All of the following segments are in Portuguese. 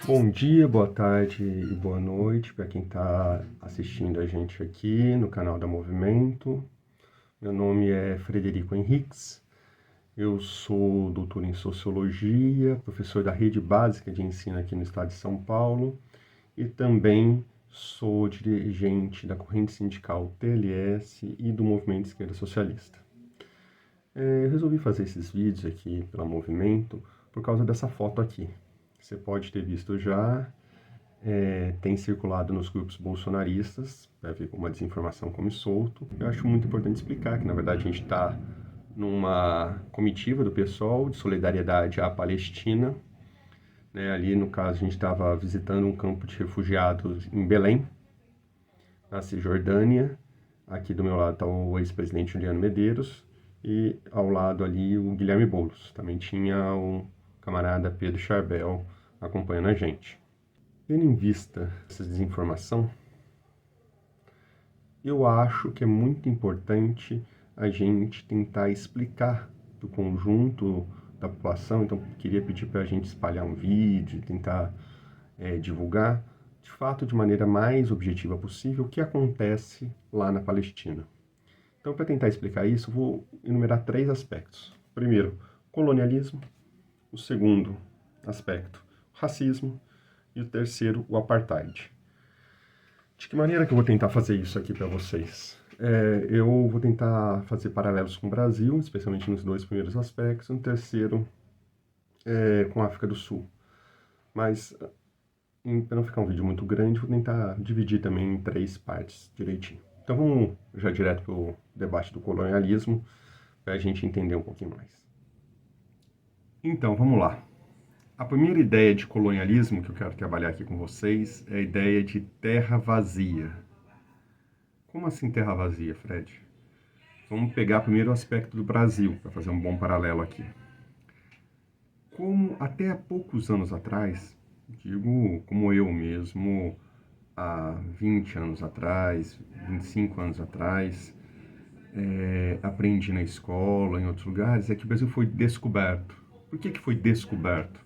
Bom dia, boa tarde e boa noite para quem está assistindo a gente aqui no canal da Movimento. Meu nome é Frederico Henriques, eu sou doutor em Sociologia, professor da rede básica de ensino aqui no estado de São Paulo e também sou dirigente da corrente sindical TLS e do Movimento Esquerda Socialista. Eu resolvi fazer esses vídeos aqui pela Movimento por causa dessa foto aqui. Você pode ter visto já. Tem circulado nos grupos bolsonaristas, para ver uma desinformação come solto. Eu acho muito importante explicar que, na verdade, a gente está numa comitiva do PSOL de solidariedade à Palestina. Ali, no caso, a gente estava visitando um campo de refugiados em Belém, na Cisjordânia. Aqui do meu lado está o ex-presidente Juliano Medeiros e ao lado ali o Guilherme Boulos. Também tinha o camarada Pedro Charbel acompanhando a gente. Tendo em vista essa desinformação, eu acho que é muito importante a gente tentar explicar para o conjunto da população. Então, queria pedir para a gente espalhar um vídeo, tentar divulgar, de fato, de maneira mais objetiva possível, o que acontece lá na Palestina. Então, para tentar explicar isso, vou enumerar 3 aspectos. Primeiro, colonialismo. O segundo aspecto, racismo. E o terceiro, o apartheid. De que maneira que eu vou tentar fazer isso aqui para vocês? Eu vou tentar fazer paralelos com o Brasil, especialmente nos 2 primeiros aspectos, no terceiro com a África do Sul. Mas, para não ficar um vídeo muito grande, vou tentar dividir também em 3 partes direitinho. Então vamos já direto para o debate do colonialismo, para a gente entender um pouquinho mais. Então, vamos lá. A primeira ideia de colonialismo que eu quero trabalhar aqui com vocês é a ideia de terra vazia. Como assim terra vazia, Fred? Vamos pegar primeiro o aspecto do Brasil, para fazer um bom paralelo aqui. Como até há poucos anos atrás, digo como eu mesmo, há 20 anos atrás, 25 anos atrás, aprendi na escola, em outros lugares, é que o Brasil foi descoberto. Por que foi descoberto?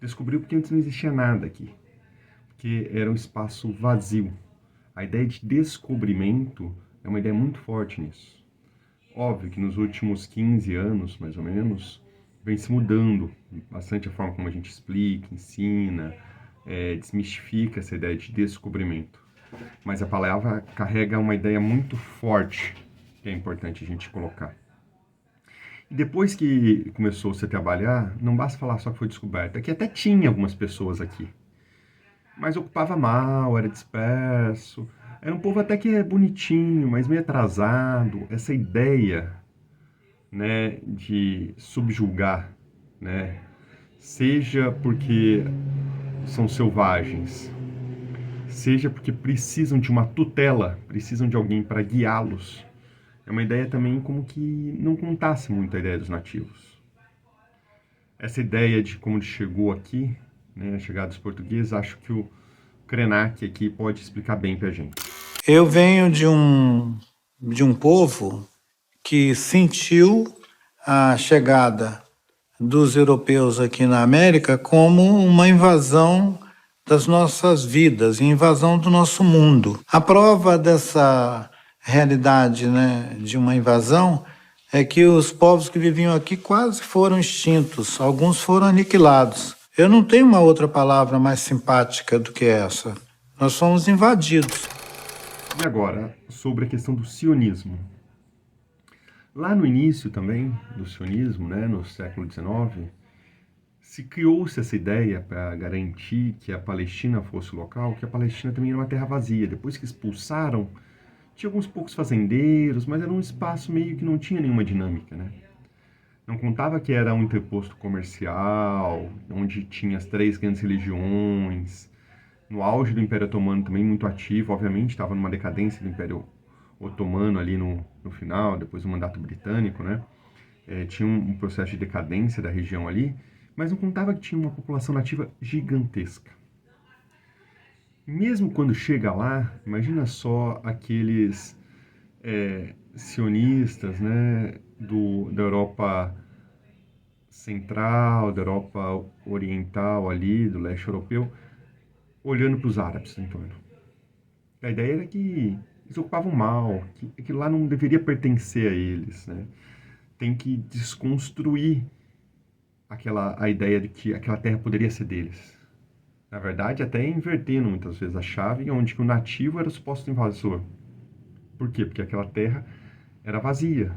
Descobriu porque antes não existia nada aqui, porque era um espaço vazio. A ideia de descobrimento é uma ideia muito forte nisso. Óbvio que nos últimos 15 anos, mais ou menos, vem se mudando bastante a forma como a gente explica, ensina, desmistifica essa ideia de descobrimento. Mas a palavra carrega uma ideia muito forte que é importante a gente colocar. E depois que começou-se a trabalhar, não basta falar só que foi descoberto. Aqui até tinha algumas pessoas aqui, mas ocupava mal, era disperso. Era um povo até que é bonitinho, mas meio atrasado. Essa ideia, né, de subjugar, né, seja porque são selvagens, seja porque precisam de uma tutela, precisam de alguém para guiá-los. É uma ideia também como que não contasse muito a ideia dos nativos. Essa ideia de como ele chegou aqui, né, a chegada dos portugueses, acho que o Krenak aqui pode explicar bem para a gente. Eu venho de um povo que sentiu a chegada dos europeus aqui na América como uma invasão das nossas vidas, invasão do nosso mundo. A prova dessa realidade, né, de uma invasão é que os povos que viviam aqui quase foram extintos, alguns foram aniquilados. Eu não tenho uma outra palavra mais simpática do que essa. Nós fomos invadidos. E agora, sobre a questão do sionismo. Lá no início também do sionismo, né, no século XIX, se criou-se essa ideia para garantir que a Palestina fosse o local, que a Palestina também era uma terra vazia. Depois que expulsaram, tinha alguns poucos fazendeiros, mas era um espaço meio que não tinha nenhuma dinâmica, né? Não contava que era um interposto comercial, onde tinha as 3 grandes religiões. No auge do Império Otomano também muito ativo, obviamente, estava numa decadência do Império Otomano ali no final, depois do mandato britânico, né? Tinha um processo de decadência da região ali, mas não contava que tinha uma população nativa gigantesca. Mesmo quando chega lá, imagina só aqueles sionistas, né, da Europa Central, da Europa Oriental ali, do leste europeu, olhando para os árabes em torno. A ideia era que eles ocupavam mal, que aquilo lá não deveria pertencer a eles, né? Tem que desconstruir a ideia de que aquela terra poderia ser deles. Na verdade, até invertendo muitas vezes a chave, onde que o nativo era o suposto invasor. Por quê? Porque aquela terra era vazia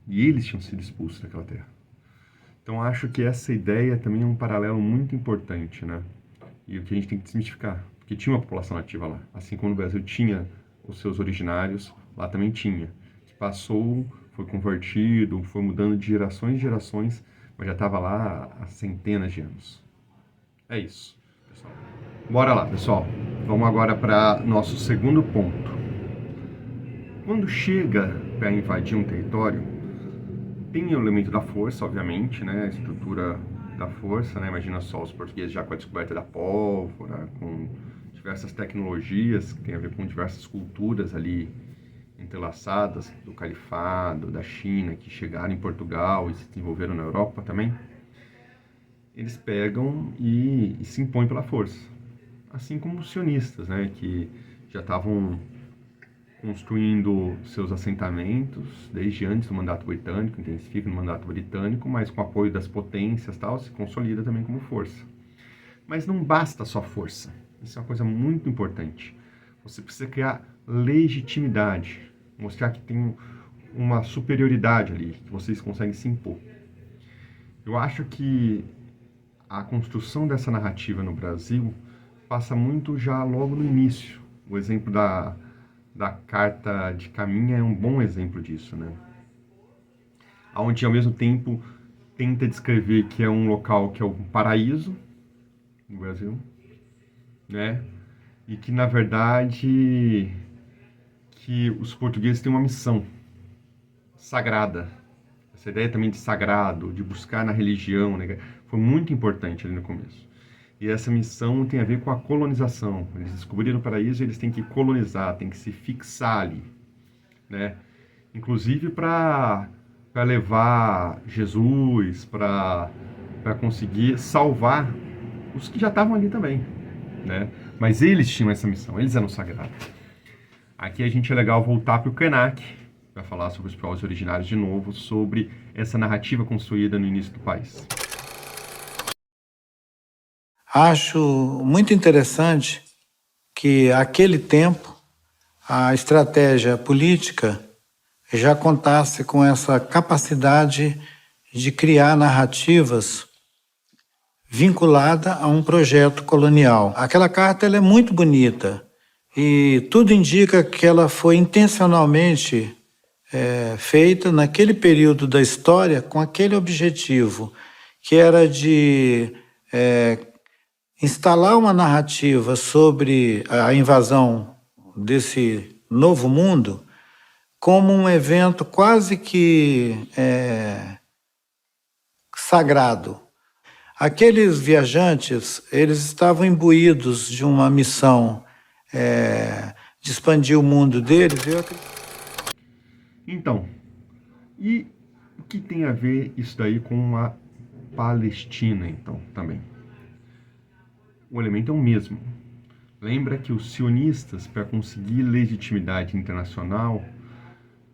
e eles tinham sido expulsos daquela terra. Então acho que essa ideia também é um paralelo muito importante, né? E o que a gente tem que desmistificar, porque tinha uma população nativa lá, assim como no Brasil tinha os seus originários, lá também tinha, que passou, foi convertido, foi mudando de gerações em gerações, mas já estava lá há centenas de anos. É isso, pessoal. Bora lá, pessoal. Vamos agora para nosso segundo ponto. Quando chega para invadir um território, tem o elemento da força, obviamente, né? A estrutura da força, né? Imagina só os portugueses já com a descoberta da pólvora, com diversas tecnologias que tem a ver com diversas culturas ali entrelaçadas, do califado, da China, que chegaram em Portugal e se desenvolveram na Europa também. Eles pegam e se impõem pela força. Assim como os sionistas, né? Que já estavam construindo seus assentamentos desde antes do mandato britânico, intensifica no mandato britânico, mas com o apoio das potências tal, se consolida também como força. Mas não basta só força. Isso é uma coisa muito importante. Você precisa criar legitimidade, mostrar que tem uma superioridade ali, que vocês conseguem se impor. Eu acho que a construção dessa narrativa no Brasil passa muito já logo no início. O exemplo da carta de Caminha é um bom exemplo disso, né? Onde, ao mesmo tempo, tenta descrever que é um local que é um paraíso no Brasil, né? E que, na verdade, que os portugueses têm uma missão sagrada. Essa ideia também de sagrado, de buscar na religião, né? Foi muito importante ali no começo. E essa missão tem a ver com a colonização. Eles descobriram o paraíso e eles têm que colonizar, têm que se fixar ali, né? Inclusive para levar Jesus, para conseguir salvar os que já estavam ali também, né? Mas eles tinham essa missão, eles eram sagrados. Aqui a gente é legal voltar para o Krenak, para falar sobre os povos originários de novo, sobre essa narrativa construída no início do país. Acho muito interessante que, aquele tempo, a estratégia política já contasse com essa capacidade de criar narrativas vinculada a um projeto colonial. Aquela carta ela é muito bonita e tudo indica que ela foi intencionalmente feita naquele período da história com aquele objetivo, que era de instalar uma narrativa sobre a invasão desse novo mundo como um evento quase que sagrado. Aqueles viajantes, eles estavam imbuídos de uma missão de expandir o mundo deles. Então, e o que tem a ver isso daí com a Palestina, então, também? O elemento é o mesmo. Lembra que os sionistas, para conseguir legitimidade internacional,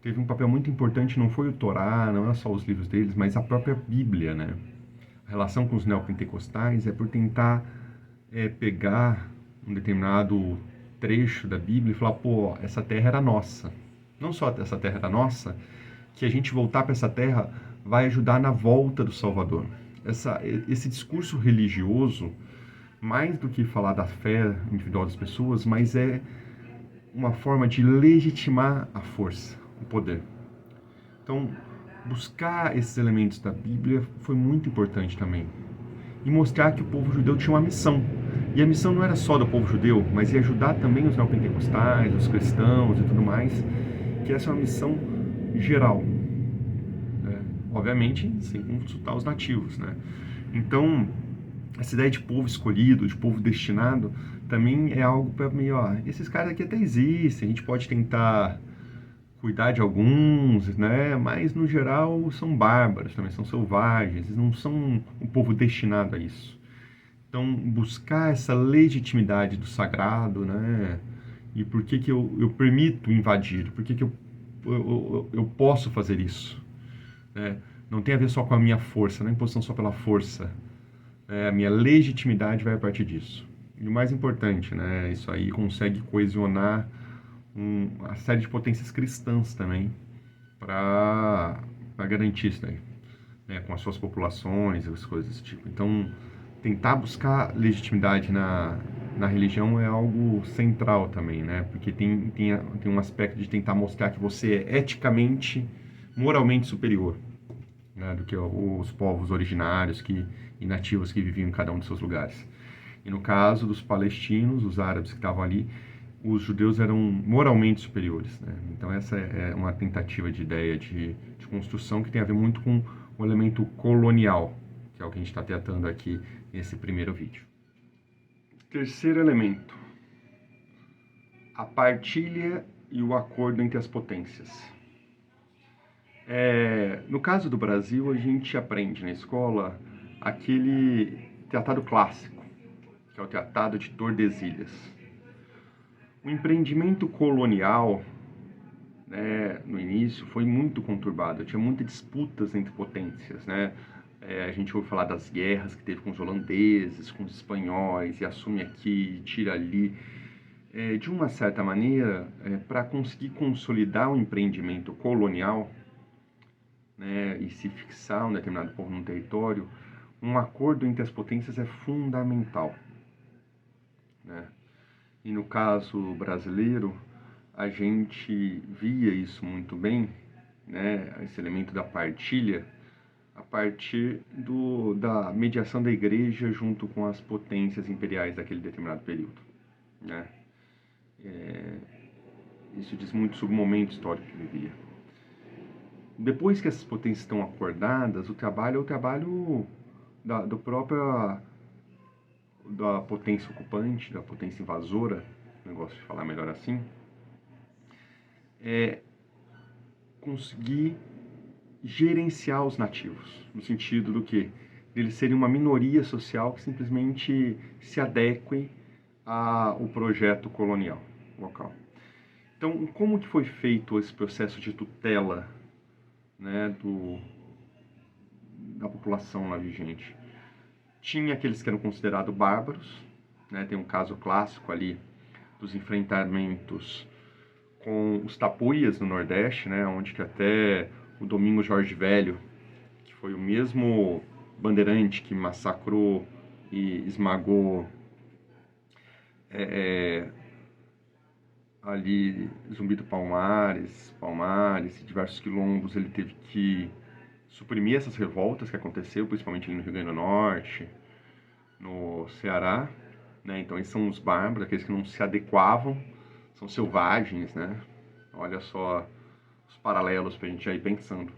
teve um papel muito importante, não foi o Torá, não é só os livros deles, mas a própria Bíblia, né? A relação com os neopentecostais é por tentar pegar um determinado trecho da Bíblia e falar, pô, essa terra era nossa. Não só essa terra era nossa, que a gente voltar para essa terra vai ajudar na volta do Salvador. Esse discurso religioso, mais do que falar da fé individual das pessoas, mas é uma forma de legitimar a força, o poder. Então, buscar esses elementos da Bíblia foi muito importante também. E mostrar que o povo judeu tinha uma missão. E a missão não era só do povo judeu, mas ia ajudar também os neopentecostais, os cristãos e tudo mais, que essa é uma missão geral. Obviamente, sem consultar os nativos, né? Então, essa ideia de povo escolhido, de povo destinado, também é algo para meio, esses caras aqui até existem, a gente pode tentar cuidar de alguns, né? Mas no geral são bárbaros também, são selvagens, eles não são um povo destinado a isso. Então, buscar essa legitimidade do sagrado, né? E por que que eu permito invadir? Por que que eu posso fazer isso? Né? Não tem a ver só com a minha força, não é imposição só pela força. A minha legitimidade vai a partir disso. E o mais importante, né? Isso aí consegue coesionar uma série de potências cristãs também para garantir isso daí, né? Com as suas populações, as coisas desse tipo. Então, tentar buscar legitimidade na religião é algo central também, né? Porque tem um aspecto de tentar mostrar que você é eticamente, moralmente superior, né, do que os povos originários e nativos que viviam em cada um dos seus lugares. E no caso dos palestinos, os árabes que estavam ali, os judeus eram moralmente superiores, né? Então essa é uma tentativa de ideia de construção que tem a ver muito com o elemento colonial, que é o que a gente está tratando aqui nesse primeiro vídeo. Terceiro elemento, a partilha e o acordo entre as potências. No caso do Brasil, a gente aprende na escola aquele tratado clássico, que é o Tratado de Tordesilhas. O empreendimento colonial, né, no início, foi muito conturbado, tinha muitas disputas entre potências, né? A gente ouve falar das guerras que teve com os holandeses, com os espanhóis, e assume aqui, tira ali. De uma certa maneira, para conseguir consolidar o empreendimento colonial, né, e se fixar um determinado povo num território, um acordo entre as potências é fundamental, né? E no caso brasileiro, a gente via isso muito bem, né, esse elemento da partilha, a partir da mediação da igreja junto com as potências imperiais daquele determinado período, né? Isso diz muito sobre o momento histórico que vivia. Depois que essas potências estão acordadas, o trabalho é o trabalho da potência ocupante, da potência invasora, negócio de falar melhor assim, é conseguir gerenciar os nativos, no sentido do que? Eles serem uma minoria social que simplesmente se adeque ao projeto colonial local. Então, como que foi feito esse processo de tutela, né, da população lá vigente? Tinha aqueles que eram considerados bárbaros, né? Tem um caso clássico ali dos enfrentamentos com os tapuias no Nordeste, né? Onde que até o Domingos Jorge Velho, que foi o mesmo bandeirante que massacrou e esmagou ali Zumbi do Palmares e diversos quilombos, ele teve que suprimir essas revoltas que aconteceu, principalmente ali no Rio Grande do Norte, no Ceará, né? Então eles são os bárbaros, aqueles que não se adequavam, são selvagens, né? Olha só os paralelos pra gente ir pensando.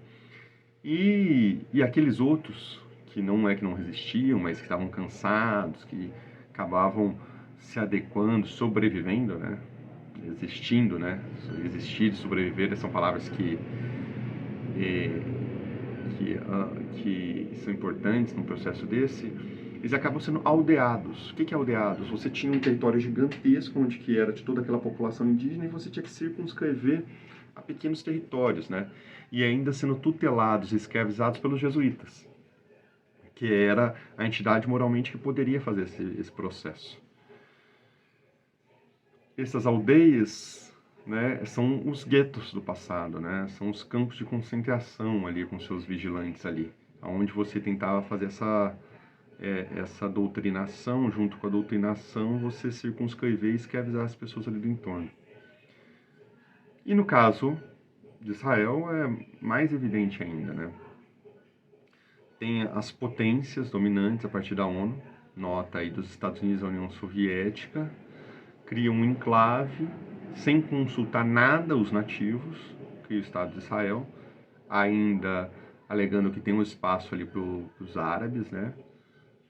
E aqueles outros que não é que não resistiam, mas que estavam cansados, que acabavam se adequando, sobrevivendo, né? Existindo, né? Existir e sobreviver são palavras que são importantes num processo desse. Eles acabam sendo aldeados. O que é aldeados? Você tinha um território gigantesco, onde que era de toda aquela população indígena, e você tinha que circunscrever a pequenos territórios, né? E ainda sendo tutelados e escravizados pelos jesuítas, que era a entidade moralmente que poderia fazer esse processo. Essas aldeias, né, são os guetos do passado, né? São os campos de concentração ali com seus vigilantes ali, onde você tentava fazer essa doutrinação, junto com a doutrinação, você circunscrever e escravizar as pessoas ali do entorno. E no caso de Israel é mais evidente ainda, né? Tem as potências dominantes a partir da ONU, nota aí dos Estados Unidos e da União Soviética, criam um enclave sem consultar nada os nativos, cria o Estado de Israel, ainda alegando que tem um espaço ali para os árabes, né?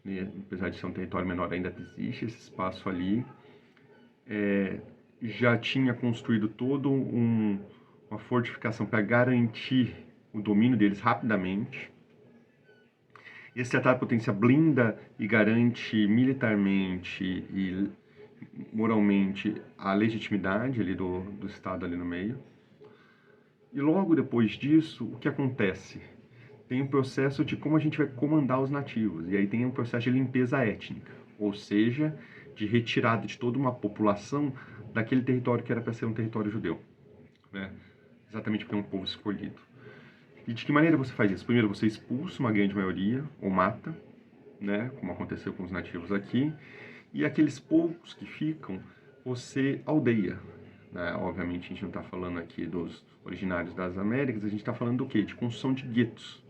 E, apesar de ser um território menor, ainda existe esse espaço ali. Já tinha construído toda uma fortificação para garantir o domínio deles rapidamente. Esse tratado de potência blinda e garante militarmente e moralmente a legitimidade ali do Estado ali no meio. E logo depois disso, o que acontece? Tem um processo de como a gente vai comandar os nativos, e aí tem um processo de limpeza étnica, ou seja, de retirada de toda uma população daquele território que era para ser um território judeu, né? Exatamente porque é um povo escolhido. E de que maneira você faz isso? Primeiro, você expulsa uma grande maioria, ou mata, né? Como aconteceu com os nativos aqui, e aqueles poucos que ficam, você aldeia, né? Obviamente a gente não está falando aqui dos originários das Américas, a gente está falando do quê? De construção de guetos,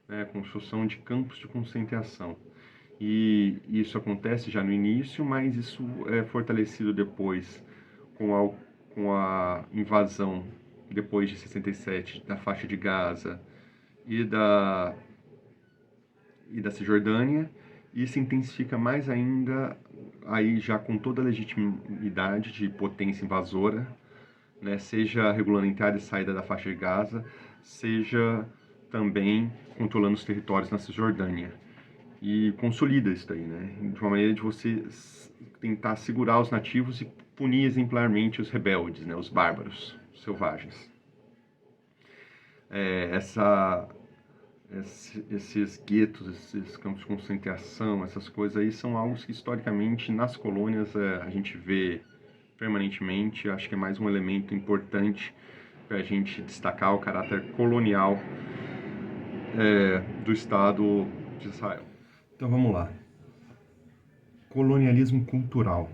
né? Construção de campos de concentração. E isso acontece já no início, mas isso é fortalecido depois com a invasão, depois de 67, da faixa de Gaza e da Cisjordânia, e se intensifica mais ainda aí já com toda a legitimidade de potência invasora, né, seja regulando a entrada e saída da faixa de Gaza, seja também controlando os territórios na Cisjordânia. E consolida isso daí, né, de uma maneira de você tentar segurar os nativos e punir exemplarmente os rebeldes, né, os bárbaros, os selvagens. Esses guetos, esses campos de concentração, essas coisas aí são algo que historicamente nas colônias a gente vê permanentemente. Acho que é mais um elemento importante para a gente destacar o caráter colonial do Estado de Israel. Então vamos lá. Colonialismo cultural.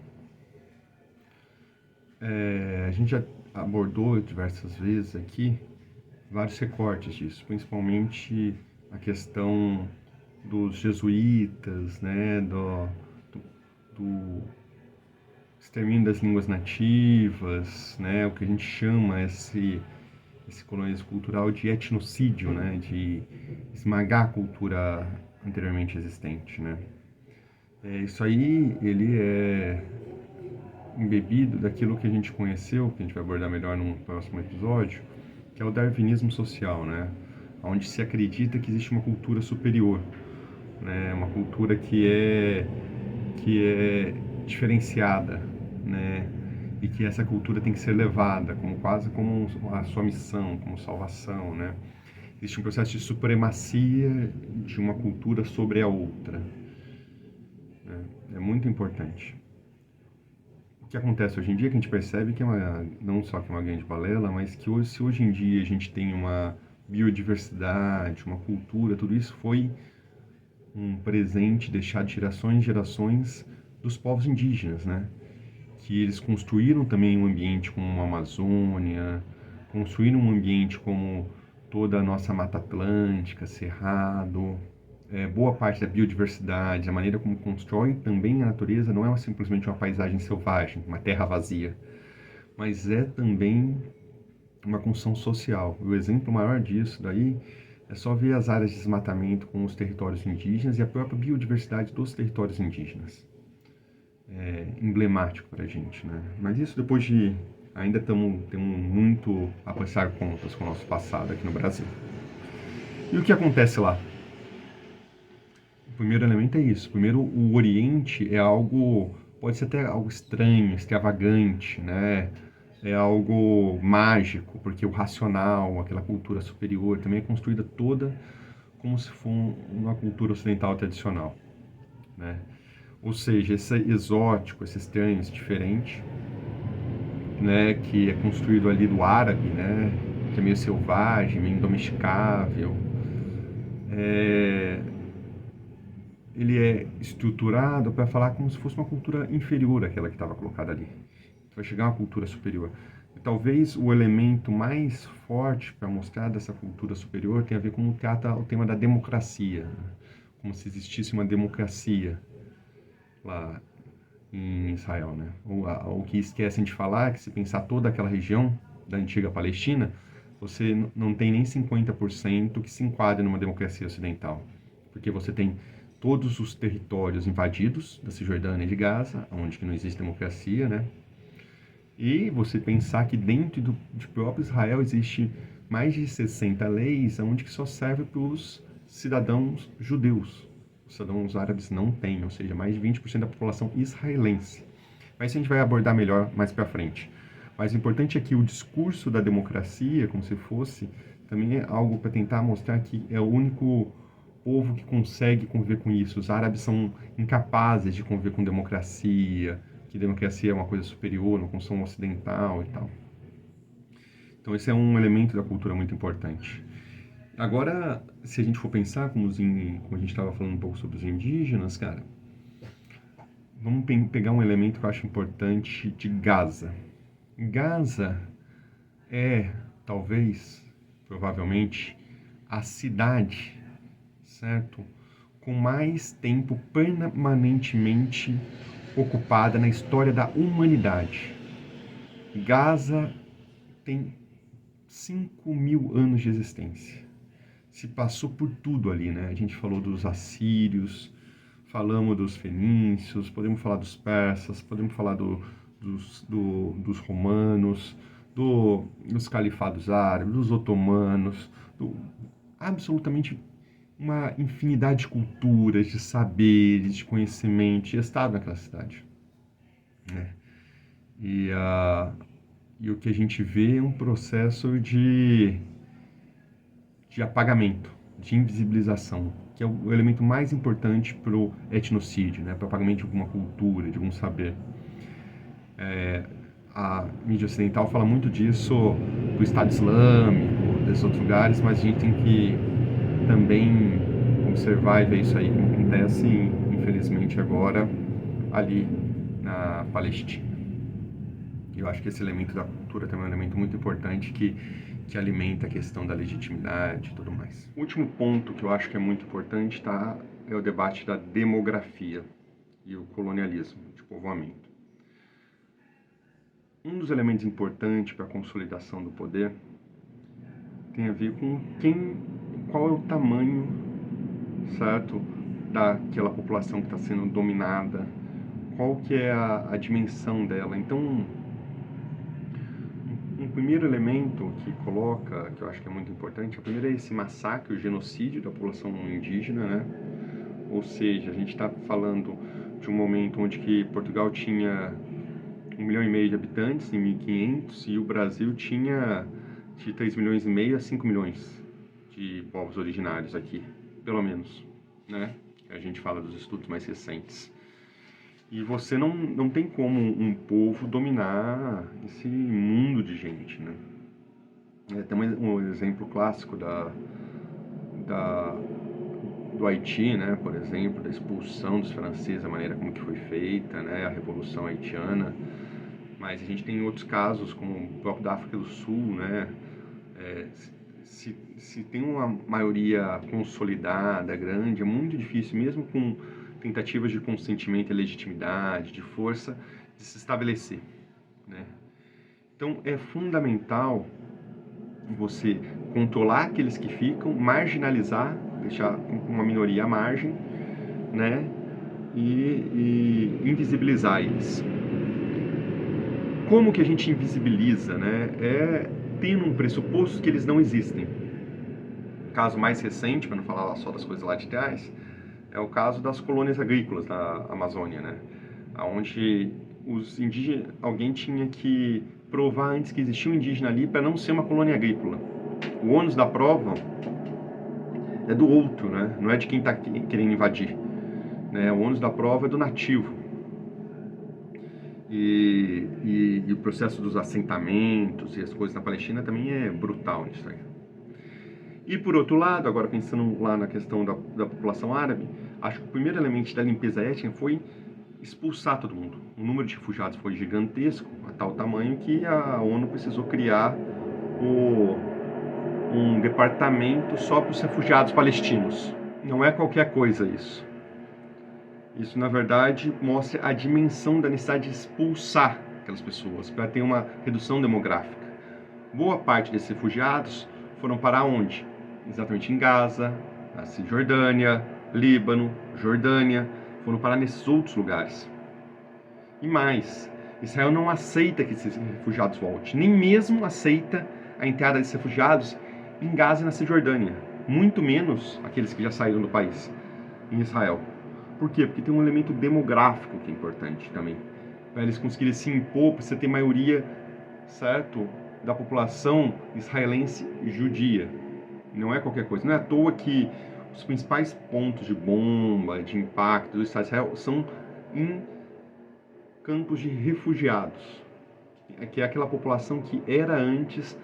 A gente já abordou diversas vezes aqui vários recortes disso, principalmente a questão dos jesuítas, né, do extermínio das línguas nativas, né, o que a gente chama esse colonialismo cultural de etnocídio, né, de esmagar a cultura anteriormente existente, né. Isso aí, ele é embebido daquilo que a gente conheceu, que a gente vai abordar melhor num próximo episódio, que é o darwinismo social, né? Onde se acredita que existe uma cultura superior, né? Uma cultura que é diferenciada, né? E que essa cultura tem que ser levada como quase como a sua missão, como salvação, né? Existe um processo de supremacia de uma cultura sobre a outra, né? É muito importante. O que acontece hoje em dia é que a gente percebe que não só que é uma grande balela, mas que se hoje em dia a gente tem uma biodiversidade, uma cultura, tudo isso foi um presente deixado de gerações em gerações dos povos indígenas, né? Que eles construíram também um ambiente como uma Amazônia, construíram um ambiente como toda a nossa Mata Atlântica, Cerrado, boa parte da biodiversidade, a maneira como constrói também a natureza não é simplesmente uma paisagem selvagem, uma terra vazia, mas é também uma construção social. O exemplo maior disso daí é só ver as áreas de desmatamento com os territórios indígenas e a própria biodiversidade dos territórios indígenas. É emblemático para a gente, né? Mas isso depois de... Ainda temos muito a prestar contas com o nosso passado aqui no Brasil. E o que acontece lá? O primeiro elemento é isso. Primeiro, o Oriente é algo... Pode ser até algo estranho, extravagante, né? É algo mágico, porque o racional, aquela cultura superior, também é construída toda como se fosse uma cultura ocidental tradicional, né? Ou seja, esse exótico, esse estranho, esse diferente, né, que é construído ali do árabe, né, que é meio selvagem, meio indomesticável, ele é estruturado para falar como se fosse uma cultura inferior àquela que estava colocada ali. Vai chegar uma cultura superior. E talvez o elemento mais forte para mostrar dessa cultura superior tem a ver com como trata o tema da democracia, como se existisse uma democracia lá em Israel, né? O que esquecem de falar é que se pensar toda aquela região da antiga Palestina, você não tem nem 50% que se enquadre numa democracia ocidental, porque você tem todos os territórios invadidos da Cisjordânia e de Gaza, onde que não existe democracia, né? E você pensar que dentro de próprio Israel existe mais de 60 leis, onde que só serve para os cidadãos judeus. Os cidadãos árabes não têm, ou seja, mais de 20% da população israelense. Mas isso a gente vai abordar melhor mais para frente. Mas o importante é que o discurso da democracia, como se fosse, também é algo para tentar mostrar que é o único povo que consegue conviver com isso. Os árabes são incapazes de conviver com democracia, que democracia é uma coisa superior, uma construção ocidental e tal. Então esse é um elemento da cultura muito importante. Agora, se a gente for pensar, como a gente estava falando um pouco sobre os indígenas, cara, vamos pegar um elemento que eu acho importante de Gaza. Gaza é, talvez, provavelmente, a cidade, certo? Com mais tempo permanentemente ocupada na história da humanidade. Gaza tem 5.000 anos de existência. Se passou por tudo ali, né? A gente falou dos assírios, falamos dos fenícios, podemos falar dos persas, podemos falar dos romanos, dos califados árabes, dos otomanos, absolutamente uma infinidade de culturas, de saberes, de conhecimento, já estava naquela cidade, né? E o que a gente vê é um processo de apagamento, de invisibilização, que é o elemento mais importante para o etnocídio, né? Para o apagamento de alguma cultura, de algum saber. A mídia ocidental fala muito disso, do Estado Islâmico, desses outros lugares, mas a gente tem que também observar e ver isso aí como acontece, infelizmente, agora ali na Palestina. Eu acho que esse elemento da cultura também é um elemento muito importante que alimenta a questão da legitimidade e tudo mais. O último ponto que eu acho que é muito importante é o debate da demografia e o colonialismo, de povoamento. Um dos elementos importantes para a consolidação do poder tem a ver com qual é o tamanho, certo, daquela população que está sendo dominada, qual que é a dimensão dela. Então, um primeiro elemento que coloca, que eu acho que é muito importante, o primeiro é esse massacre, o genocídio da população indígena, né? Ou seja, a gente está falando de um momento onde que Portugal tinha 1,5 milhão de habitantes em 1500 e o Brasil tinha de 3,5 milhões a 5 milhões de povos originários aqui, pelo menos, né? A gente fala dos estudos mais recentes. E você não tem como um povo dominar esse mundo de gente, né? Tem um exemplo clássico do Haiti, né? Por exemplo, da expulsão dos franceses, a maneira como que foi feita, né? A Revolução Haitiana. Mas a gente tem outros casos, como o próprio da África do Sul, né? Se tem uma maioria consolidada, grande, é muito difícil, mesmo com tentativas de consentimento e legitimidade, de força, de se estabelecer, né? Então, é fundamental você controlar aqueles que ficam, marginalizar, deixar uma minoria à margem, né? E invisibilizar eles. Como que a gente invisibiliza, né? É tendo um pressuposto que eles não existem. O caso mais recente, para não falar só das coisas lá de trás, é o caso das colônias agrícolas da Amazônia, né? Onde os indígenas, alguém tinha que provar antes que existia um indígena ali para não ser uma colônia agrícola. O ônus da prova é do outro, né? Não é de quem está querendo invadir, né? O ônus da prova é do nativo. E o processo dos assentamentos e as coisas na Palestina também é brutal nisso aí. E por outro lado, agora pensando lá na questão da população árabe, acho que o primeiro elemento da limpeza étnica foi expulsar todo mundo. O número de refugiados foi gigantesco, a tal tamanho que a ONU precisou criar um departamento só para os refugiados palestinos. Não é qualquer coisa isso. Isso, na verdade, mostra a dimensão da necessidade de expulsar aquelas pessoas para ter uma redução demográfica. Boa parte desses refugiados foram para onde? Exatamente em Gaza, na Cisjordânia, Líbano, Jordânia, foram parar nesses outros lugares. E mais, Israel não aceita que esses refugiados voltem, nem mesmo aceita a entrada desses refugiados em Gaza e na Cisjordânia. muito menos aqueles que já saíram do país, em Israel. Por quê? Porque tem um elemento demográfico que é importante também. Para eles conseguirem se impor, precisa ter maioria, certo, da população israelense judia. Não é qualquer coisa. Não é à toa que os principais pontos de bomba, de impacto do Estado de Israel são em campos de refugiados, que é aquela população que era antes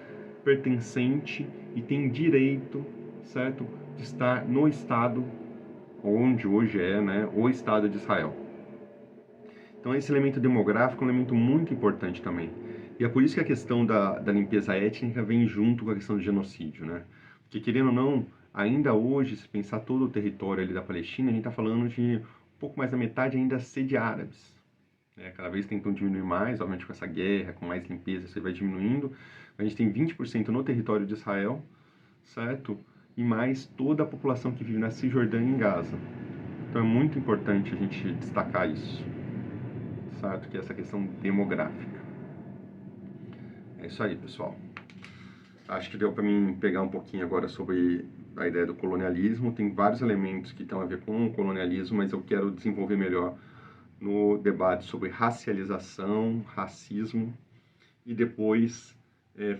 pertencente e tem direito, certo, de estar no Estado onde hoje é, né, o Estado de Israel. Então esse elemento demográfico é um elemento muito importante também. E é por isso que a questão da limpeza étnica vem junto com a questão do genocídio, né? Porque, querendo ou não, ainda hoje, se pensar todo o território ali da Palestina, a gente está falando de um pouco mais da metade ainda ser de árabes. Cada vez tentam diminuir mais, obviamente com essa guerra, com mais limpeza, isso vai diminuindo. A gente tem 20% no território de Israel, certo? E mais toda a população que vive na Cisjordânia e em Gaza. Então é muito importante a gente destacar isso, certo? Que é essa questão demográfica. É isso aí, pessoal. Acho que deu para mim pegar um pouquinho agora sobre a ideia do colonialismo. Tem vários elementos que estão a ver com o colonialismo, mas eu quero desenvolver melhor no debate sobre racialização, racismo e depois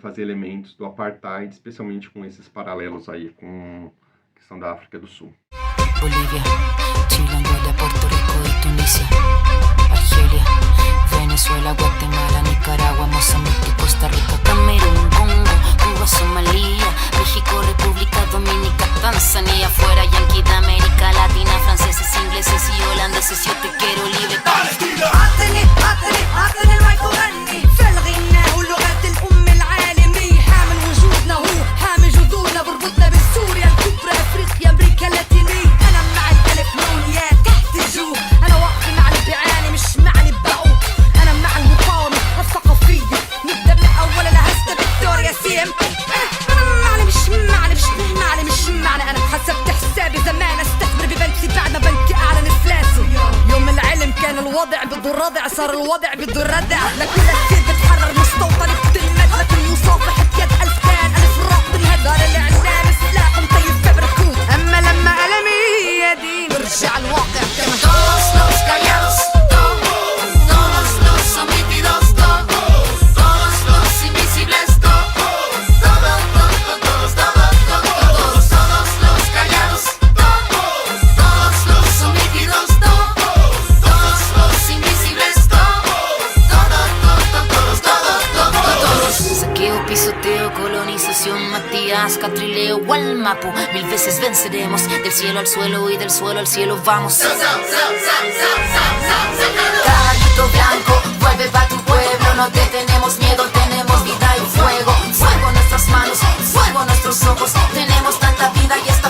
fazer elementos do apartheid, especialmente com esses paralelos aí com a questão da África do Sul. Bolívia, Chile, Angola, Puerto Rico y Tunisia, Argelia, Venezuela, Guatemala, Nicaragua, Mozambique, Costa Rica, Camerún, Congo, Cuba, Somalia, México, República Dominicana, Tanzania, fuera Yankee de América Latina, franceses, ingleses y holandeses, yo te quiero libre Palestina. عطني المايك وغني في الغناء ولغة الأم العالمية، حامل وجودنا هو حامل جذورنا بربطنا بسوريا الكبرى أفريقيا أمريكا اللاتينية. أنا مع الألف نونيات تحت الجوع، أنا واقفة مع اللي بيعاني مش مع اللي بقوا، أنا مع المقاومة الثقافية، نبدأ من أول لهسه فيكتوريا سيم. أنا مش معنى أنا حسبت حسابي زمان استثمر ببنكي بعد ما بنكي أعلن إفلاسه. يوم العلم كان الوضع بده الردع، صار الوضع بده الردع، لكل كثير بتحرر مستوطن بتلمد، لكن مصافحة يد ألف كان ألف راق بالهد، دار الإعلام سلاح مطيب فبركوت، أما لما ألمي يدي برجع الواقع كما todos los callados, todos los sometidos, todos los invisibles, todos los callados, todos los sometidos, todos los invisibles, todos. Saqueo, pisoteo, colonización, Matías, Catrileo, Gualmapu, 1000 veces venceremos, del cielo al suelo y del suelo al cielo vamos. Caballito blanco, vuelve pa' tu pueblo, no te tenemos miedo, tenemos vida y fuego, fuego en nuestras manos, fuego en nuestros ojos, tenemos tanta vida y esta